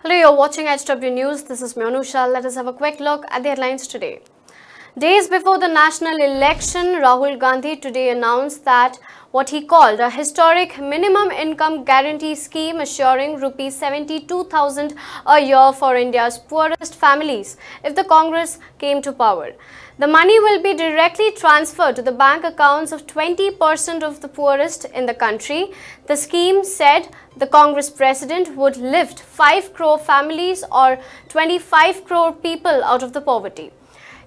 Hello, you're watching HW News. This is Manusha. Let us have a quick look at the headlines today. Days before the national election, Rahul Gandhi today announced that what he called a historic minimum income guarantee scheme assuring rupees 72,000 a year for India's poorest families if the Congress came to power. The money will be directly transferred to the bank accounts of 20% of the poorest in the country. The scheme said the Congress president would lift 5 crore families or 25 crore people out of the poverty.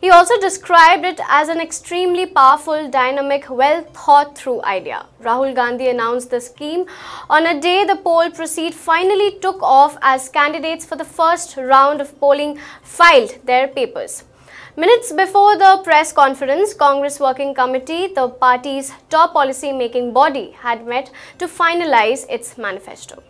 He also described it as an extremely powerful, dynamic, well-thought-through idea. Rahul Gandhi announced the scheme on a day the poll proceed finally took off as candidates for the first round of polling filed their papers. Minutes before the press conference, Congress Working Committee, the party's top policy-making body, had met to finalize its manifesto.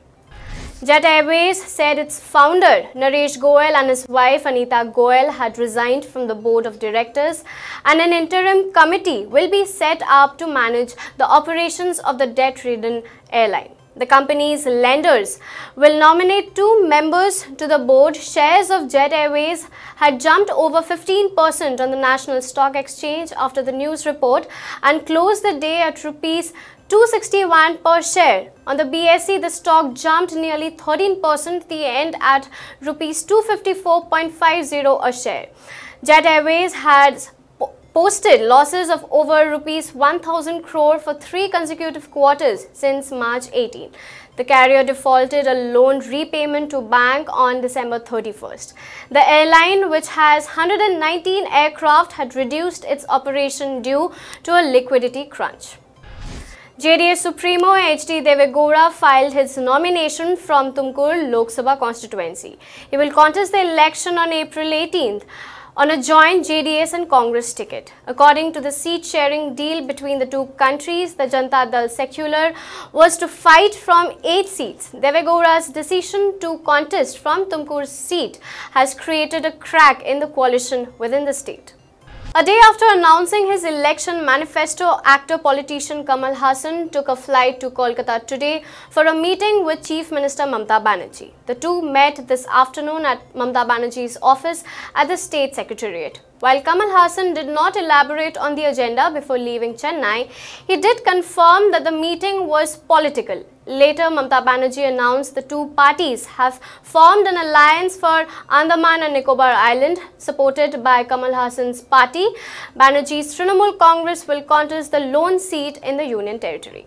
Jet Airways said its founder, Naresh Goyal, and his wife, Anita Goyal, had resigned from the board of directors, and an interim committee will be set up to manage the operations of the debt-ridden airline. The company's lenders will nominate 2 members to the board. Shares of Jet Airways had jumped over 15% on the National Stock Exchange after the news report and closed the day at rupees 261 per share. On the BSE, the stock jumped nearly 13%, the end at rupees 254.50 a share. Jet Airways had posted losses of over rupees 1,000 crore for 3 consecutive quarters since March 18. The carrier defaulted a loan repayment to bank on December 31st. The airline, which has 119 aircraft, had reduced its operation due to a liquidity crunch. JDS Supremo HD Devegowda filed his nomination from Tumkur Lok Sabha constituency. He will contest the election on April 18th. On a joint JDS and Congress ticket. According to the seat-sharing deal between the two countries, the Janata Dal Secular was to fight from 8 seats. Devegowda's decision to contest from Tumkur's seat has created a crack in the coalition within the state. A day after announcing his election manifesto, actor-politician Kamal Hassan took a flight to Kolkata today for a meeting with Chief Minister Mamata Banerjee. The two met this afternoon at Mamata Banerjee's office at the State Secretariat. While Kamal Hassan did not elaborate on the agenda before leaving Chennai, he did confirm that the meeting was political. Later, Mamata Banerjee announced the two parties have formed an alliance for Andaman and Nicobar Island, supported by Kamal Hassan's party. Banerjee's Trinamool Congress will contest the lone seat in the Union Territory.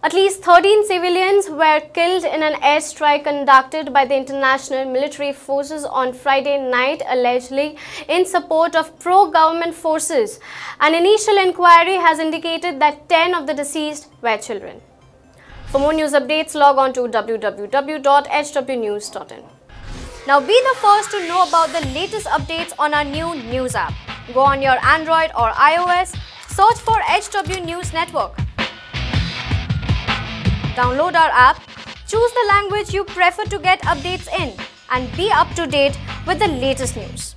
At least 13 civilians were killed in an airstrike conducted by the international military forces on Friday night, allegedly in support of pro-government forces. An initial inquiry has indicated that 10 of the deceased were children. For more news updates, log on to www.hwnews.in. Now be the first to know about the latest updates on our new news app. Go on your Android or iOS, search for HW News Network. Download our app, choose the language you prefer to get updates in, and be up to date with the latest news.